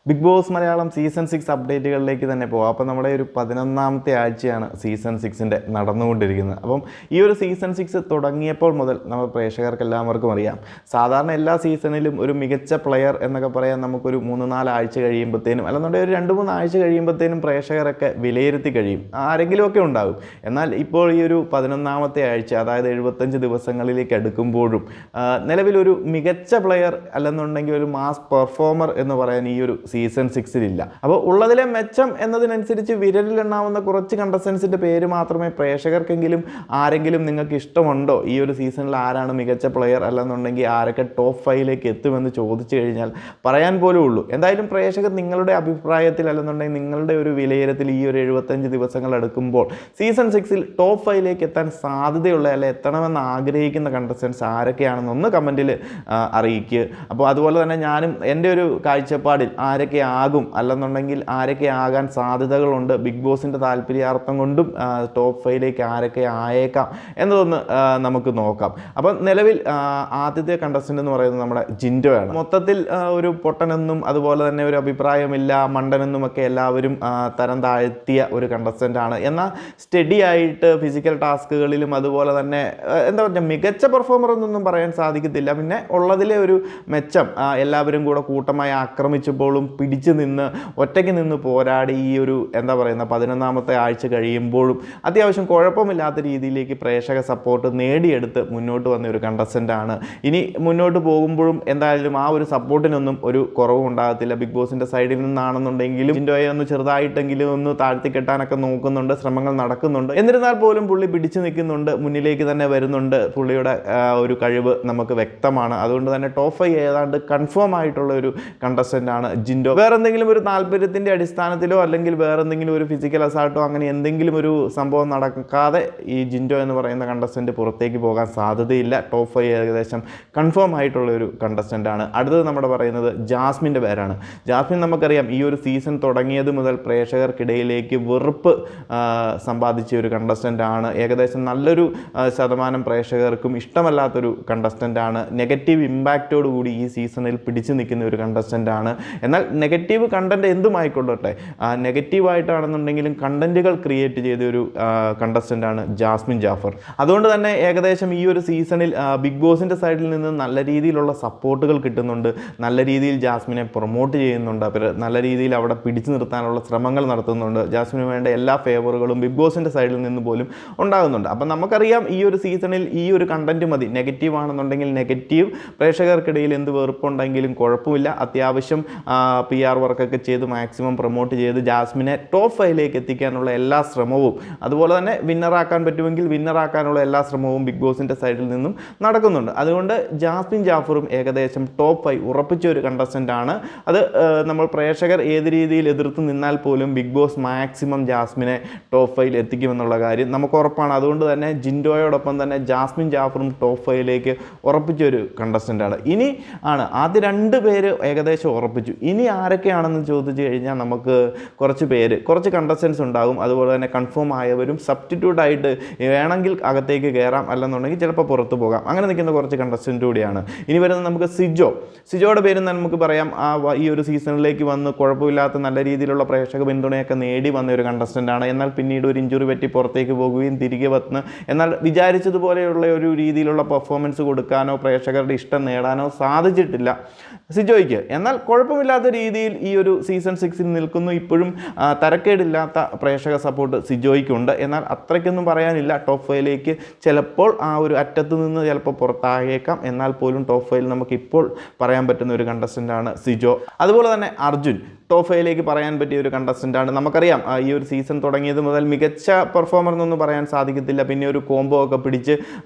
Big boss Malayalam season 6 അപ്ഡേറ്റുകളിലേക്ക് തന്നെ പോകാം. അപ്പോൾ നമ്മുടെ ഒരു 11ാമത്തെ ആഴ്ചയാണ് സീസൺ 6ൻ്റെ നടന്നുകൊണ്ടിരിക്കുന്നത്. അപ്പം ഈ ഒരു സീസൺ 6 തുടങ്ങിയപ്പോൾ മുതൽ നമ്മൾ പ്രേക്ഷകർക്ക് എല്ലാവർക്കും അറിയാം, സാധാരണ എല്ലാ സീസണിലും ഒരു മികച്ച പ്ലെയർ എന്നൊക്കെ പറയാൻ നമുക്കൊരു 3-4 ആഴ്ച കഴിയുമ്പോഴത്തേനും അല്ലെന്നുണ്ടെങ്കിൽ ഒരു 2-3 ആഴ്ച കഴിയുമ്പോഴത്തേനും പ്രേക്ഷകരൊക്കെ വിലയിരുത്തി കഴിയും, ആരെങ്കിലുമൊക്കെ ഉണ്ടാകും. എന്നാൽ ഇപ്പോൾ ഈ ഒരു 11ാമത്തെ ആഴ്ച, അതായത് 75 ദിവസങ്ങളിലേക്ക് അടുക്കുമ്പോഴും നിലവിലൊരു മികച്ച പ്ലെയർ അല്ലെന്നുണ്ടെങ്കിൽ ഒരു മാസ് പെർഫോമർ എന്ന് പറയാൻ ഈ ഒരു സീസൺ 6-ലില്ല. അപ്പോൾ ഉള്ളതിലെ മെച്ചം എന്നതിനനുസരിച്ച് വിരലിലെണ്ണാവുന്ന കുറച്ച് കണ്ടസ്റ്റൻസിൻ്റെ പേര് മാത്രമേ പ്രേക്ഷകർക്കെങ്കിലും ആരെങ്കിലും നിങ്ങൾക്ക് ഇഷ്ടമുണ്ടോ, ഈ ഒരു സീസണിൽ ആരാണ് മികച്ച പ്ലെയർ അല്ലെന്നുണ്ടെങ്കിൽ ആരൊക്കെ ടോപ്പ് 5ലേക്ക് എത്തുമെന്ന് ചോദിച്ചു കഴിഞ്ഞാൽ പറയാൻ പോലും ഉള്ളൂ. എന്തായാലും പ്രേക്ഷകർ നിങ്ങളുടെ അഭിപ്രായത്തിൽ അല്ലെന്നുണ്ടെങ്കിൽ നിങ്ങളുടെ ഒരു വിലയിരുത്തൽ ഈ ഒരു 75 ദിവസങ്ങൾ എടുക്കുമ്പോൾ സീസൺ 6-ൽ ടോപ്പ് 5ലേക്ക് എത്താൻ സാധ്യതയുള്ള അല്ലെ എത്തണമെന്ന് ആഗ്രഹിക്കുന്ന കണ്ടസ്റ്റൻസ് ആരൊക്കെയാണെന്നൊന്ന് കമൻറ്റിൽ അറിയിക്കുക. അപ്പോൾ അതുപോലെ തന്നെ ഞാനും എൻ്റെ ഒരു കാഴ്ചപ്പാടിൽ ആരൊക്കെ ആകും അല്ലെന്നുണ്ടെങ്കിൽ ആരൊക്കെ ആകാൻ സാധ്യതകളുണ്ട്, ബിഗ് ബോസിൻ്റെ താല്പര്യാർത്ഥം കൊണ്ടും ടോപ്പ് 5ലേക്ക് ആരൊക്കെ ആയേക്കാം എന്നതൊന്ന് നമുക്ക് നോക്കാം. അപ്പം നിലവിൽ ആദ്യത്തെ കണ്ടസ്റ്റൻ്റ് എന്ന് പറയുന്നത് നമ്മുടെ ജിൻഡോയാണ്. മൊത്തത്തിൽ ഒരു പൊട്ടനെന്നും അതുപോലെ തന്നെ ഒരു അഭിപ്രായമില്ല, മണ്ടനെന്നുമൊക്കെ എല്ലാവരും തരം താഴ്ത്തിയ ഒരു കണ്ടസ്റ്റൻ്റാണ്. എന്നാൽ സ്റ്റഡി ആയിട്ട് ഫിസിക്കൽ ടാസ്കുകളിലും അതുപോലെ തന്നെ എന്താ പറയുക, മികച്ച പെർഫോമർ എന്നൊന്നും പറയാൻ സാധിക്കത്തില്ല. പിന്നെ ഉള്ളതിലെ ഒരു മെച്ചം എല്ലാവരും കൂടെ കൂട്ടമായി ആക്രമിച്ചപ്പോഴും പിടിച്ചു നിന്ന് ഒറ്റയ്ക്ക് നിന്ന് പോരാടി ഈ ഒരു എന്താ പറയുന്ന 11ാമത്തെ ആഴ്ച കഴിയുമ്പോഴും അത്യാവശ്യം കുഴപ്പമില്ലാത്ത രീതിയിലേക്ക് പ്രേക്ഷക സപ്പോർട്ട് നേടിയെടുത്ത് മുന്നോട്ട് വന്ന ഒരു കണ്ടസ്റ്റൻ്റാണ്. ഇനി മുന്നോട്ട് പോകുമ്പോഴും എന്തായാലും ആ ഒരു സപ്പോർട്ടിനൊന്നും ഒരു കുറവും ഉണ്ടാകത്തില്ല. ബിഗ് ബോസിൻ്റെ സൈഡിൽ നിന്നാണെന്നുണ്ടെങ്കിലും ജിൻഡോയെ ഒന്ന് ചെറുതായിട്ടെങ്കിലും ഒന്ന് താഴ്ത്തിക്കെട്ടാനൊക്കെ നോക്കുന്നുണ്ട്, ശ്രമങ്ങൾ നടക്കുന്നുണ്ട്. എന്നിരുന്നാൽ പോലും പുള്ളി പിടിച്ചു നിൽക്കുന്നുണ്ട്, മുന്നിലേക്ക് തന്നെ വരുന്നുണ്ട്. പുള്ളിയുടെ ഒരു കഴിവ് നമുക്ക് വ്യക്തമാണ്. അതുകൊണ്ട് തന്നെ ടോപ്പ് 5 ഏതാണ്ട് കൺഫേം ആയിട്ടുള്ള ഒരു കണ്ടസ്റ്റൻ്റാണ് ജിൻഡോ. വേറെ എന്തെങ്കിലും ഒരു താല്പര്യത്തിൻ്റെ അടിസ്ഥാനത്തിലോ അല്ലെങ്കിൽ വേറെ എന്തെങ്കിലും ഒരു ഫിസിക്കൽ അസാൾട്ടോ അങ്ങനെ എന്തെങ്കിലും ഒരു സംഭവം നടക്കാതെ ഈ ജിൻഡോ എന്ന് പറയുന്ന കണ്ടസ്റ്റൻ്റ് പുറത്തേക്ക് പോകാൻ സാധ്യതയില്ല. ടോപ്പ് 5 ഏകദേശം കൺഫേം ആയിട്ടുള്ള ഒരു കണ്ടസ്റ്റൻ്റാണ്. അടുത്തത് നമ്മുടെ പറയുന്നത് ജാസ്മിൻ്റെ പേരാണ്. ജാസ്മിൻ നമുക്കറിയാം ഈ ഒരു സീസൺ തുടങ്ങിയത് മുതൽ പ്രേക്ഷകർക്കിടയിലേക്ക് വെറുപ്പ് സമ്പാദിച്ച ഒരു കണ്ടസ്റ്റൻ്റാണ്. ഏകദേശം നല്ലൊരു ശതമാനം പ്രേക്ഷകർക്കും ഇഷ്ടമല്ലാത്തൊരു കണ്ടസ്റ്റൻ്റാണ്. നെഗറ്റീവ് ഇമ്പാക്റ്റോട് കൂടി ഈ സീസണിൽ പിടിച്ചു നിൽക്കുന്ന ഒരു കണ്ടസ്റ്റൻ്റാണ്. എന്നാൽ നെഗറ്റീവ് കണ്ടൻറ്റ് എന്തുമായിക്കൊള്ളട്ടെ, നെഗറ്റീവായിട്ടാണെന്നുണ്ടെങ്കിലും കണ്ടൻറ്റുകൾ ക്രിയേറ്റ് ചെയ്ത ഒരു കണ്ടസ്റ്റൻ്റാണ് ജാസ്മിൻ ജാഫർ. അതുകൊണ്ട് തന്നെ ഏകദേശം ഈ ഒരു സീസണിൽ ബിഗ് ബോസിൻ്റെ സൈഡിൽ നിന്ന് നല്ല രീതിയിലുള്ള സപ്പോർട്ടുകൾ കിട്ടുന്നുണ്ട്, നല്ല രീതിയിൽ ജാസ്മിനെ പ്രൊമോട്ട് ചെയ്യുന്നുണ്ട്, അവർ നല്ല രീതിയിൽ അവിടെ പിടിച്ചു നിർത്താനുള്ള ശ്രമങ്ങൾ നടത്തുന്നുണ്ട്. ജാസ്മിന് വേണ്ട എല്ലാ ഫേവറുകളും ബിഗ് ബോസിൻ്റെ സൈഡിൽ നിന്ന് പോലും ഉണ്ടാകുന്നുണ്ട്. അപ്പം നമുക്കറിയാം ഈ ഒരു സീസണിൽ ഈ ഒരു കണ്ടൻറ്റ് മതി. നെഗറ്റീവ് ആണെന്നുണ്ടെങ്കിൽ നെഗറ്റീവ്, പ്രേക്ഷകർക്കിടയിൽ എന്ത് വെറുപ്പുണ്ടെങ്കിലും കുഴപ്പമില്ല, അത്യാവശ്യം PR വർക്കൊക്കെ ചെയ്ത് മാക്സിമം പ്രൊമോട്ട് ചെയ്ത് ജാസ്മിനെ ടോപ്പ് 5ലേക്ക് എത്തിക്കാനുള്ള എല്ലാ ശ്രമവും, അതുപോലെ തന്നെ വിന്നറാക്കാൻ പറ്റുമെങ്കിൽ വിന്നറാക്കാനുള്ള എല്ലാ ശ്രമവും ബിഗ് ബോസിൻ്റെ സൈഡിൽ നിന്നും നടക്കുന്നുണ്ട്. അതുകൊണ്ട് ജാസ്മിൻ ജാഫറും ഏകദേശം ടോപ്പ് 5 ഉറപ്പിച്ച ഒരു കണ്ടസ്റ്റൻ്റാണ്. അത് നമ്മൾ പ്രേക്ഷകർ ഏത് രീതിയിൽ എതിർത്ത് നിന്നാൽ പോലും ബിഗ് ബോസ് മാക്സിമം ജാസ്മിനെ ടോപ്പ് 5ൽ എത്തിക്കുമെന്നുള്ള കാര്യം നമുക്ക് ഉറപ്പാണ്. അതുകൊണ്ട് തന്നെ ജിൻഡോയോടൊപ്പം തന്നെ ജാസ്മിൻ ജാഫറും ടോപ്പ് 5ലേക്ക് ഉറപ്പിച്ച ഒരു കണ്ടസ്റ്റൻ്റാണ്. ഇനി ആണ് ആദ്യ 2 പേര് ഏകദേശം ഉറപ്പിച്ചു. ഇനി ആരൊക്കെയാണെന്ന് ചോദിച്ചു കഴിഞ്ഞാൽ നമുക്ക് കുറച്ച് കണ്ടസ്റ്റൻസ് ഉണ്ടാകും. അതുപോലെ തന്നെ കൺഫേം ആയവരും സബ്സ്റ്റിറ്റ്യൂട്ടായിട്ട് വേണമെങ്കിൽ അകത്തേക്ക് കയറാം, അല്ലെന്നുണ്ടെങ്കിൽ ചിലപ്പോൾ പുറത്ത് പോകാം. അങ്ങനെ നിൽക്കുന്ന കുറച്ച് കണ്ടസ്റ്റൻ്റ് കൂടിയാണ്. ഇനി വരുന്നത് നമുക്ക് സിജോയുടെ പേര് നമുക്ക് പറയാം. ഈ ഒരു സീസണിലേക്ക് വന്ന് കുഴപ്പമില്ലാത്ത നല്ല രീതിയിലുള്ള പ്രേക്ഷക പിന്തുണയൊക്കെ നേടി വന്ന ഒരു കണ്ടസ്റ്റൻ്റാണ്. എന്നാൽ പിന്നീട് ഒരു ഇഞ്ചുറി പറ്റി പുറത്തേക്ക് പോകുകയും തിരികെ വന്ന് എന്നാൽ വിചാരിച്ചതുപോലെയുള്ള ഒരു രീതിയിലുള്ള പെർഫോമൻസ് കൊടുക്കാനോ പ്രേക്ഷകരുടെ ഇഷ്ടം നേടാനോ സാധിച്ചിട്ടില്ല സിജോയ്ക്ക്. എന്നാൽ കുഴപ്പമില്ലാത്ത രീതിയിൽ ഈ ഒരു സീസൺ 6-ൽ നിൽക്കുന്നു. ഇപ്പോഴും തരക്കേടില്ലാത്ത പ്രേക്ഷക സപ്പോർട്ട് സിജോയ്ക്കുണ്ട്. എന്നാൽ അത്രയ്ക്കൊന്നും പറയാനില്ല. ടോപ്പ് 5ലേക്ക് ചിലപ്പോൾ ആ ഒരു അറ്റത്ത് നിന്ന് ചിലപ്പോൾ പുറത്തായേക്കാം. എന്നാൽ പോലും ടോപ്പ് 5ൽ നമുക്ക് ഇപ്പോൾ പറയാൻ പറ്റുന്ന ഒരു കണ്ടസ്റ്റൻ്റാണ് സിജോ. അതുപോലെ തന്നെ അർജുൻ ടോപ്പ് 5ലേക്ക് പറയാൻ പറ്റിയ ഒരു കണ്ടസ്റ്റൻ്റാണ്. നമുക്കറിയാം ഈ ഒരു സീസൺ തുടങ്ങിയത് മുതൽ മികച്ച പെർഫോമർ എന്നൊന്നും പറയാൻ സാധിക്കത്തില്ല. പിന്നെ ഒരു കോംബോ ഒക്കെ പിടിച്ച്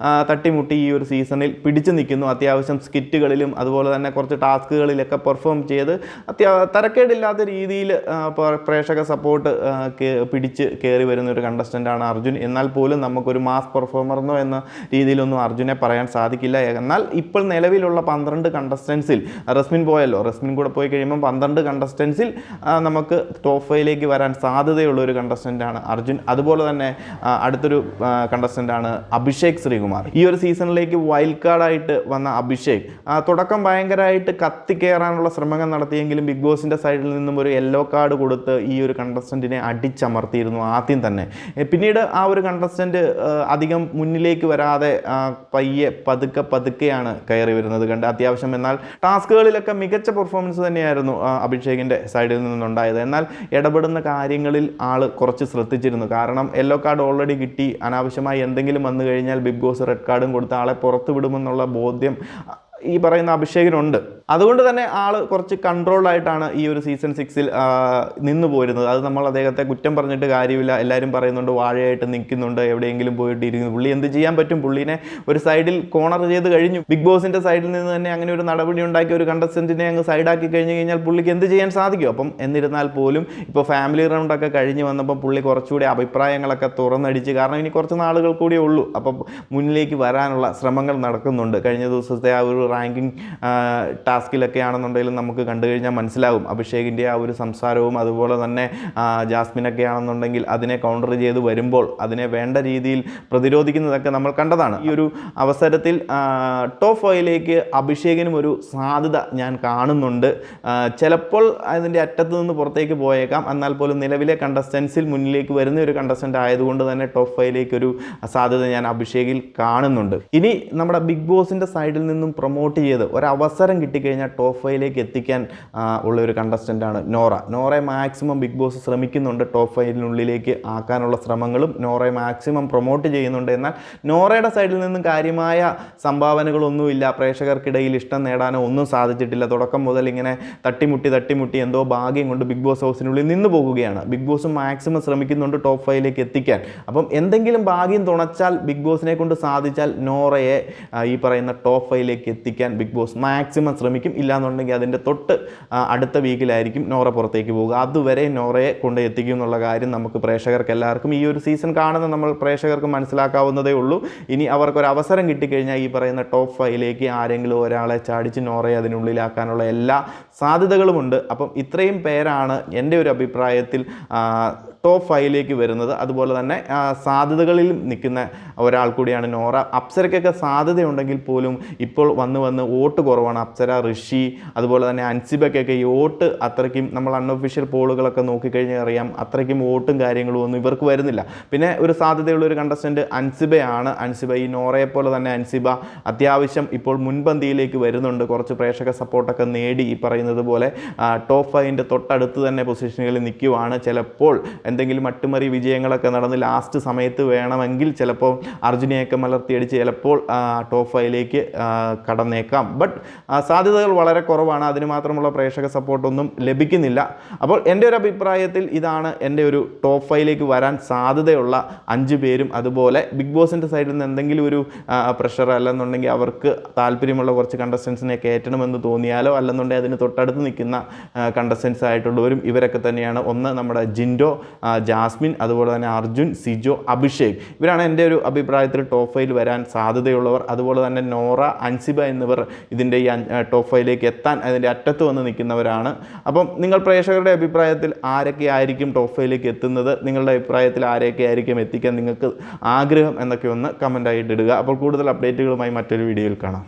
തട്ടിമുട്ടി ഈ ഒരു സീസണിൽ പിടിച്ചു നിൽക്കുന്നു. അത്യാവശ്യം സ്കിറ്റുകളിലും അതുപോലെ തന്നെ കുറച്ച് ടാസ്കുകളിലൊക്കെ പെർഫോം ചെയ്ത് തരക്കേടില്ലാത്ത രീതിയിൽ പ്രേക്ഷക സപ്പോർട്ട് പിടിച്ച് കയറി വരുന്ന ഒരു കണ്ടസ്റ്റൻ്റാണ് അർജുൻ. എന്നാൽ പോലും നമുക്കൊരു മാസ് പെർഫോമറെന്നോ എന്ന രീതിയിലൊന്നും അർജുനെ പറയാൻ സാധിക്കില്ല. എന്നാൽ ഇപ്പോൾ നിലവിലുള്ള 12 കണ്ടസ്റ്റൻസിൽ റസ്മിൻ പോയല്ലോ, റസ്മിൻ കൂടെ പോയി കഴിയുമ്പോൾ 12 കണ്ടസ്റ്റൻസിൽ സീസൺ 6 നമുക്ക് ടോപ്പ് 5ലേക്ക് വരാൻ സാധ്യതയുള്ള ഒരു കണ്ടസ്റ്റൻ്റാണ് അർജുൻ. അതുപോലെ തന്നെ അടുത്തൊരു കണ്ടസ്റ്റൻ്റാണ് അഭിഷേക് ശ്രീകുമാർ. ഈ ഒരു സീസണിലേക്ക് വൈൽഡ് കാർഡായിട്ട് വന്ന അഭിഷേക് തുടക്കം ഭയങ്കരമായിട്ട് കത്തിക്കയറാനുള്ള ശ്രമങ്ങൾ നടത്തിയെങ്കിലും ബിഗ് ബോസിൻ്റെ സൈഡിൽ നിന്നും ഒരു യെല്ലോ കാർഡ് കൊടുത്ത് ഈ ഒരു കണ്ടസ്റ്റൻറ്റിനെ അടിച്ചമർത്തിയിരുന്നു ആദ്യം തന്നെ. പിന്നീട് ആ ഒരു കണ്ടസ്റ്റൻറ്റ് അധികം മുന്നിലേക്ക് വരാതെ പയ്യെ പതുക്കെയാണ് കയറി വരുന്നത് കണ്ട് അത്യാവശ്യം. എന്നാൽ ടാസ്കുകളിലൊക്കെ മികച്ച പെർഫോമൻസ് തന്നെയായിരുന്നു അഭിഷേകിൻ്റെ സൈഡിൽ നിന്നുണ്ടായത്. എന്നാൽ ഇടപെടുന്ന കാര്യങ്ങളിൽ ആൾ കുറച്ച് ശ്രദ്ധിച്ചിരുന്നു. കാരണം യെല്ലോ കാർഡ് ഓൾറെഡി കിട്ടി, അനാവശ്യമായി എന്തെങ്കിലും വന്നു കഴിഞ്ഞാൽ ബിഗ് ബോസ് റെഡ് കാർഡും കൊടുത്ത് ആളെ പുറത്തു വിടുമെന്നുള്ള ബോധ്യം ഈ പറയുന്ന അഭിഷേകിനുണ്ട്. അതുകൊണ്ട് തന്നെ ആൾ കുറച്ച് കൺട്രോൾഡായിട്ടാണ് ഈ ഒരു സീസൺ 6 നിന്ന് പോരുന്നത്. അത് നമ്മൾ അദ്ദേഹത്തെ കുറ്റം പറഞ്ഞിട്ട് കാര്യമില്ല. എല്ലാവരും പറയുന്നുണ്ട് വാഴയായിട്ട് നിൽക്കുന്നുണ്ട്, എവിടെയെങ്കിലും പോയിട്ട് ഇരിക്കുന്നു. പുള്ളി എന്ത് ചെയ്യാൻ പറ്റും? പുള്ളിനെ ഒരു സൈഡിൽ കോർണർ ചെയ്ത് കഴിഞ്ഞു. ബിഗ് ബോസിൻ്റെ സൈഡിൽ നിന്ന് തന്നെ അങ്ങനെ ഒരു നടപടി ഉണ്ടാക്കി ഒരു കണ്ടസ്റ്റൻറ്റിനെ അങ്ങ് സൈഡാക്കി കഴിഞ്ഞ് കഴിഞ്ഞാൽ പുള്ളിക്ക് എന്ത് ചെയ്യാൻ സാധിക്കും? അപ്പം എന്നിരുന്നാൽ പോലും ഇപ്പോൾ ഫാമിലി റൗണ്ടൊക്കെ കഴിഞ്ഞ് വന്നപ്പോൾ പുള്ളി കുറച്ചുകൂടി അഭിപ്രായങ്ങളൊക്കെ തുറന്നടിച്ച്, കാരണം ഇനി കുറച്ച് നാളുകൾ കൂടിയേ ഉള്ളൂ, അപ്പം മുന്നിലേക്ക് വരാനുള്ള ശ്രമങ്ങൾ നടക്കുന്നുണ്ട്. കഴിഞ്ഞ ദിവസത്തെ ആ ഒരു റാങ്കിങ് ടാസ്കിലൊക്കെ ആണെന്നുണ്ടെങ്കിലും നമുക്ക് കണ്ടു കഴിഞ്ഞാൽ മനസ്സിലാകും അഭിഷേകിൻ്റെ ആ ഒരു സംസാരവും. അതുപോലെ തന്നെ ജാസ്മിനൊക്കെ ആണെന്നുണ്ടെങ്കിൽ അതിനെ കൗണ്ടർ ചെയ്ത് വരുമ്പോൾ അതിനെ വേണ്ട രീതിയിൽ പ്രതിരോധിക്കുന്നതൊക്കെ നമ്മൾ കണ്ടതാണ്. ഈ ഒരു അവസരത്തിൽ ടോപ്പ് 5ലേക്ക് അഭിഷേകിനും ഒരു സാധ്യത ഞാൻ കാണുന്നുണ്ട്. ചിലപ്പോൾ അതിൻ്റെ അറ്റത്ത് നിന്ന് പുറത്തേക്ക് പോയേക്കാം. എന്നാൽ പോലും നിലവിലെ കണ്ടസ്റ്റൻസിൽ മുന്നിലേക്ക് വരുന്ന ഒരു കണ്ടസ്റ്റൻ്റ് ആയതുകൊണ്ട് തന്നെ ടോപ്പ് 5ലേക്ക് ഒരു സാധ്യത ഞാൻ അഭിഷേകിൽ കാണുന്നുണ്ട്. ഇനി നമ്മുടെ ബിഗ് ബോസിൻ്റെ സൈഡിൽ നിന്നും പ്രൊമോട്ട് ചെയ്ത് ഒരവസരം കിട്ടിക്കഴിഞ്ഞാൽ ടോപ്പ് 5ലേക്ക് എത്തിക്കാൻ ഉള്ള ഒരു കണ്ടസ്റ്റൻ്റാണ് നോറയെ മാക്സിമം ബിഗ് ബോസ് ശ്രമിക്കുന്നുണ്ട്. ടോപ്പ് 5നുള്ളിലേക്ക് ആക്കാനുള്ള ശ്രമങ്ങളും നോറയെ മാക്സിമം പ്രൊമോട്ട് ചെയ്യുന്നുണ്ട്. എന്നാൽ നോറയുടെ സൈഡിൽ നിന്നും കാര്യമായ സംഭാവനകളൊന്നുമില്ല. പ്രേക്ഷകർക്കിടയിൽ ഇഷ്ടം നേടാനോ ഒന്നും സാധിച്ചിട്ടില്ല. തുടക്കം മുതൽ ഇങ്ങനെ തട്ടിമുട്ടി എന്തോ ഭാഗ്യം കൊണ്ട് ബിഗ് ബോസ് ഹൗസിനുള്ളിൽ നിന്ന് പോകുകയാണ്. ബിഗ് ബോസ് മാക്സിമം ശ്രമിക്കുന്നുണ്ട് ടോപ്പ് 5ലേക്ക് എത്തിക്കാൻ. അപ്പം എന്തെങ്കിലും ഭാഗ്യം തുണച്ചാൽ ബിഗ് ബോസിനെ കൊണ്ട് സാധിച്ചാൽ നോറയെ ഈ പറയുന്ന ടോപ്പ് 5ലേക്ക് എത്തിക്കാൻ ബിഗ് ബോസ് മാക്സിമം ശ്രമിക്കും. ഇല്ലാന്നുണ്ടെങ്കിൽ അതിൻ്റെ തൊട്ട് അടുത്ത വീക്കിലായിരിക്കും നോറ പുറത്തേക്ക് പോകുക. അതുവരെ നോറയെ കൊണ്ട് എത്തിക്കും എന്നുള്ള കാര്യം നമുക്ക് പ്രേക്ഷകർക്ക് എല്ലാവർക്കും ഈ ഒരു സീസൺ കാണുന്ന നമ്മൾ പ്രേക്ഷകർക്ക് മനസ്സിലാക്കാവുന്നതേ ഉള്ളൂ. ഇനി അവർക്കൊരു അവസരം കിട്ടിക്കഴിഞ്ഞാൽ ഈ പറയുന്ന ടോപ്പ് 5ലേക്ക് ആരെങ്കിലും ഒരാളെ ചാടിച്ച് നോറയെ അതിനുള്ളിലാക്കാനുള്ള എല്ലാ സാധ്യതകളുമുണ്ട്. അപ്പം ഇത്രയും പേരാണ് എൻ്റെ ഒരു അഭിപ്രായത്തിൽ ടോപ്പ് 5ലേക്ക് വരുന്നത്. അതുപോലെ തന്നെ സാധ്യതകളിൽ നിൽക്കുന്ന ഒരാൾ കൂടിയാണ് നോറ. അപ്സരയ്ക്കൊക്കെ സാധ്യതയുണ്ടെങ്കിൽ പോലും ഇപ്പോൾ വന്ന് വോട്ട് കുറവാണ്. അപ്സര, ഋഷി, അതുപോലെ തന്നെ അൻസിബയ്ക്കൊക്കെ ഈ വോട്ട് അത്രയ്ക്കും നമ്മൾ അൺഒഫീഷ്യൽ പോളുകളൊക്കെ നോക്കിക്കഴിഞ്ഞാൽ അറിയാം അത്രയ്ക്കും വോട്ടും കാര്യങ്ങളും ഒന്നും ഇവർക്ക് വരുന്നില്ല. പിന്നെ ഒരു സാധ്യതയുള്ള ഒരു കണ്ടസ്റ്റൻറ്റ് അൻസിബയാണ്. അൻസിബ ഈ നോറയെ പോലെ തന്നെ അൻസിബ അത്യാവശ്യം ഇപ്പോൾ മുൻപന്തിയിലേക്ക് വരുന്നുണ്ട്. കുറച്ച് പ്രേക്ഷക സപ്പോർട്ടൊക്കെ നേടി ഈ പറയുന്നത് പോലെ ടോപ്പ് 5ൻ്റെ തൊട്ടടുത്ത് തന്നെ പൊസിഷനുകളിൽ നിൽക്കുവാണ്. ചിലപ്പോൾ എന്തെങ്കിലും അട്ടിമറി വിജയങ്ങളൊക്കെ നടന്ന് ലാസ്റ്റ് സമയത്ത് വേണമെങ്കിൽ ചിലപ്പോൾ അർജുനെയൊക്കെ മലർത്തിയടിച്ച് ചിലപ്പോൾ ടോപ്പ് 5ലേക്ക് കടന്നേക്കാം. ബട്ട് സാധ്യതകൾ വളരെ കുറവാണ്. അതിന് മാത്രമുള്ള പ്രേക്ഷക സപ്പോർട്ടൊന്നും ലഭിക്കുന്നില്ല. അപ്പോൾ എൻ്റെ ഒരു അഭിപ്രായത്തിൽ ഇതാണ് എൻ്റെ ഒരു ടോപ്പ് 5ലേക്ക് വരാൻ സാധ്യതയുള്ള 5 പേരും. അതുപോലെ ബിഗ് ബോസിൻ്റെ സൈഡിൽ നിന്ന് എന്തെങ്കിലും ഒരു പ്രഷർ അല്ലെന്നുണ്ടെങ്കിൽ അവർക്ക് താല്പര്യമുള്ള കുറച്ച് കണ്ടസ്റ്റൻസിനെ കയറ്റണമെന്ന് തോന്നിയാലോ അല്ലെന്നുണ്ടെങ്കിൽ അതിന് തൊട്ടടുത്ത് നിൽക്കുന്ന കണ്ടസ്റ്റൻസ് ആയിട്ടുള്ളവരും ഇവരൊക്കെ തന്നെയാണ്. ഒന്ന് നമ്മുടെ ജിൻഡോ, ജാസ്മിൻ, അതുപോലെ തന്നെ അർജുൻ, സിജോ, അഭിഷേക്, ഇവരാണ് എൻ്റെ ഒരു അഭിപ്രായത്തിൽ ടോപ്പ് 5ൽ വരാൻ സാധ്യതയുള്ളവർ. അതുപോലെ തന്നെ നോറ, അൻസിബ എന്നിവർ ഇതിൻ്റെ ഈ ടോപ്പ് 5ലേക്ക് എത്താൻ അതിൻ്റെ അറ്റത്ത് വന്ന് നിൽക്കുന്നവരാണ്. അപ്പം നിങ്ങൾ പ്രേക്ഷകരുടെ അഭിപ്രായത്തിൽ ആരൊക്കെ ആയിരിക്കും ടോപ്പ് 5ലേക്ക് എത്തുന്നത്? നിങ്ങളുടെ അഭിപ്രായത്തിൽ ആരൊക്കെ ആയിരിക്കും എത്തിക്കാൻ നിങ്ങൾക്ക് ആഗ്രഹം എന്നൊക്കെ ഒന്ന് കമൻ്റായിട്ട് ഇടുക. അപ്പോൾ കൂടുതൽ അപ്ഡേറ്റുകളുമായി മറ്റൊരു വീഡിയോയിൽ കാണാം.